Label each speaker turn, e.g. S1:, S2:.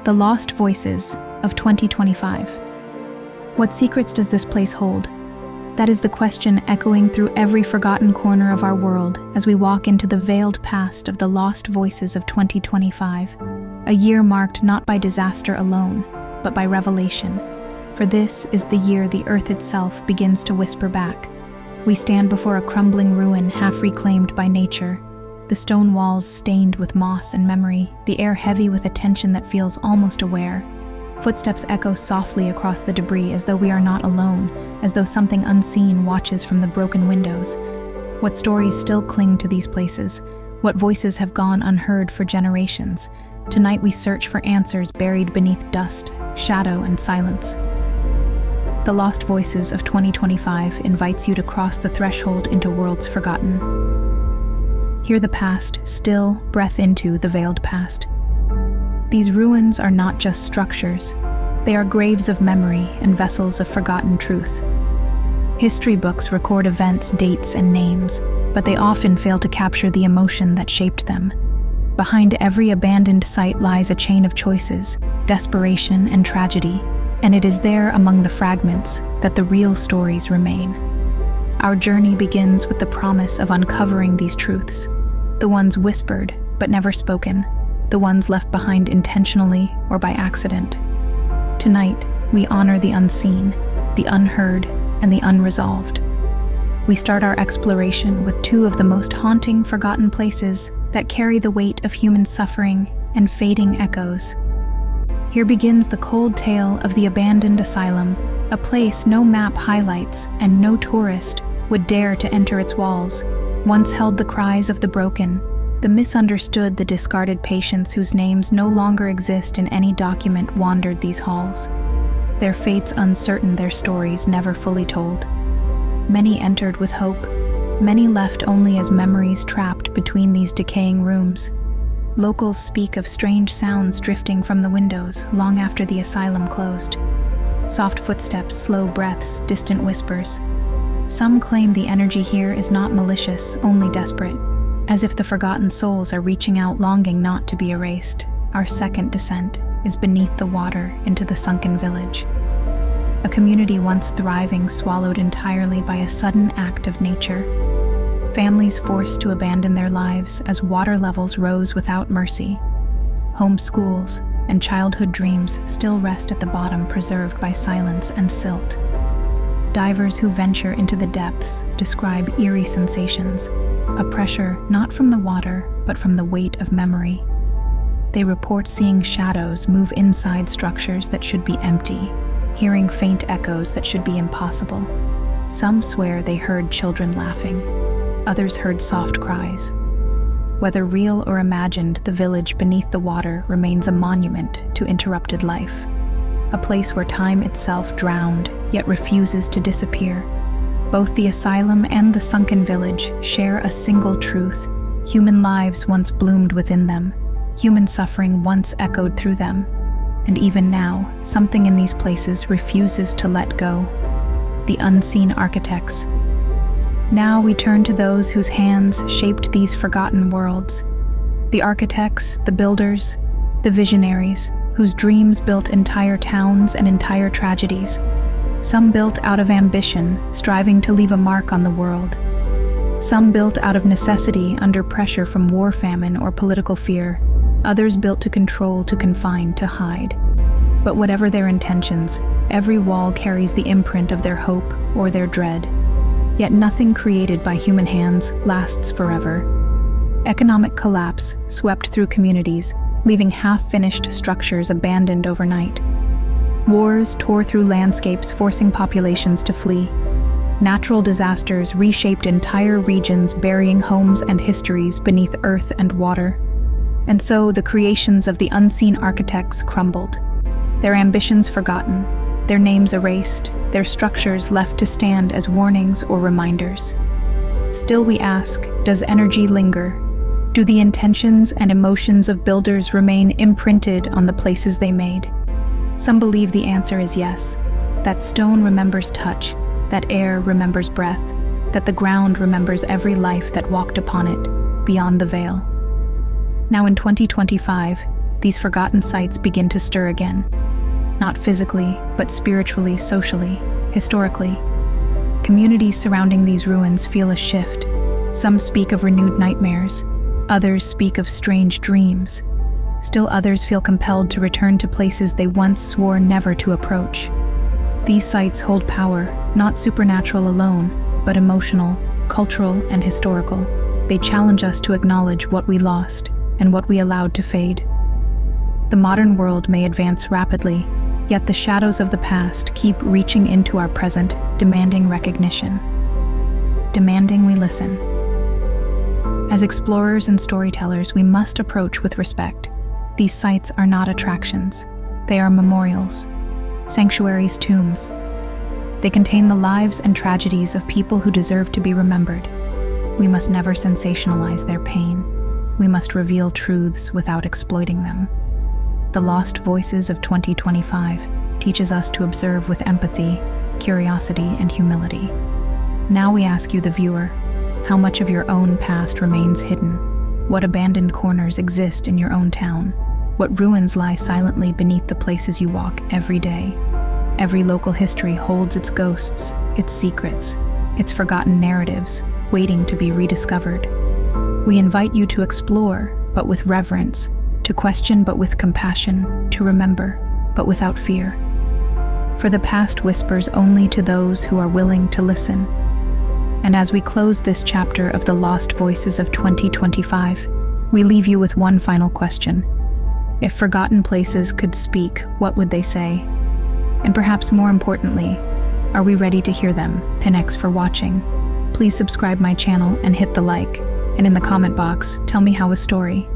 S1: The Lost Voices of 2025. What secrets does this place hold? That is the question echoing through every forgotten corner of our world as we walk into the veiled past of the Lost Voices of 2025, a year marked not by disaster alone, but by revelation. For this is the year the earth itself begins to whisper back. We stand before a crumbling ruin half reclaimed by nature, the stone walls stained with moss and memory, the air heavy with a tension that feels almost aware. Footsteps echo softly across the debris as though we are not alone, as though something unseen watches from the broken windows. What stories still cling to these places? What voices have gone unheard for generations? Tonight we search for answers buried beneath dust, shadow, and silence. The Lost Voices of 2025 invites you to cross the threshold into worlds forgotten. Hear the past, still breath into the veiled past. These ruins are not just structures, they are graves of memory and vessels of forgotten truth. History books record events, dates, and names, but they often fail to capture the emotion that shaped them. Behind every abandoned site lies a chain of choices, desperation, and tragedy, and it is there among the fragments that the real stories remain. Our journey begins with the promise of uncovering these truths, the ones whispered but never spoken, the ones left behind intentionally or by accident. Tonight, we honor the unseen, the unheard, and the unresolved. We start our exploration with two of the most haunting forgotten places that carry the weight of human suffering and fading echoes. Here begins the cold tale of the abandoned asylum, a place no map highlights and no tourist would dare to enter its walls. Once held the cries of the broken, the misunderstood, the discarded patients whose names no longer exist in any document wandered these halls. Their fates uncertain, their stories never fully told. Many entered with hope, many left only as memories trapped between these decaying rooms. Locals speak of strange sounds drifting from the windows long after the asylum closed. Soft footsteps, slow breaths, distant whispers. Some claim the energy here is not malicious, only desperate, as if the forgotten souls are reaching out, longing not to be erased. Our second descent is beneath the water into the sunken village. A community once thriving, swallowed entirely by a sudden act of nature. Families forced to abandon their lives as water levels rose without mercy. Home schools and childhood dreams still rest at the bottom, preserved by silence and silt. Divers who venture into the depths describe eerie sensations, a pressure not from the water, but from the weight of memory. They report seeing shadows move inside structures that should be empty, hearing faint echoes that should be impossible. Some swear they heard children laughing. Others heard soft cries. Whether real or imagined, the village beneath the water remains a monument to interrupted life. A place where time itself drowned, yet refuses to disappear. Both the asylum and the sunken village share a single truth. Human lives once bloomed within them. Human suffering once echoed through them. And even now, something in these places refuses to let go. The unseen architects. Now we turn to those whose hands shaped these forgotten worlds. The architects, the builders, the visionaries, whose dreams built entire towns and entire tragedies. Some built out of ambition, striving to leave a mark on the world. Some built out of necessity under pressure from war, famine, or political fear. Others built to control, to confine, to hide. But whatever their intentions, every wall carries the imprint of their hope or their dread. Yet nothing created by human hands lasts forever. Economic collapse swept through communities, leaving half-finished structures abandoned overnight. Wars tore through landscapes, forcing populations to flee. Natural disasters reshaped entire regions, burying homes and histories beneath earth and water. And so the creations of the unseen architects crumbled, their ambitions forgotten, their names erased, their structures left to stand as warnings or reminders. Still we ask, does energy linger? Do the intentions and emotions of builders remain imprinted on the places they made? Some believe the answer is yes, that stone remembers touch, that air remembers breath, that the ground remembers every life that walked upon it, beyond the veil. Now in 2025, these forgotten sites begin to stir again. Not physically, but spiritually, socially, historically. Communities surrounding these ruins feel a shift. Some speak of renewed nightmares. Others speak of strange dreams. Still others feel compelled to return to places they once swore never to approach. These sites hold power, not supernatural alone, but emotional, cultural, and historical. They challenge us to acknowledge what we lost and what we allowed to fade. The modern world may advance rapidly, yet the shadows of the past keep reaching into our present, demanding recognition, demanding we listen. As explorers and storytellers, we must approach with respect. These sites are not attractions. They are memorials, sanctuaries, tombs. They contain the lives and tragedies of people who deserve to be remembered. We must never sensationalize their pain. We must reveal truths without exploiting them. The Lost Voices of 2025 teaches us to observe with empathy, curiosity, and humility. Now we ask you, the viewer, how much of your own past remains hidden? What abandoned corners exist in your own town? What ruins lie silently beneath the places you walk every day? Every local history holds its ghosts, its secrets, its forgotten narratives, waiting to be rediscovered. We invite you to explore, but with reverence, to question but with compassion, to remember but without fear. For the past whispers only to those who are willing to listen. And as we close this chapter of the Lost Voices of 2025, we leave you with one final question. If forgotten places could speak, what would they say? And perhaps more importantly, are we ready to hear them? Thanks for watching. Please subscribe my channel and hit the like. And in the comment box, tell me how was story.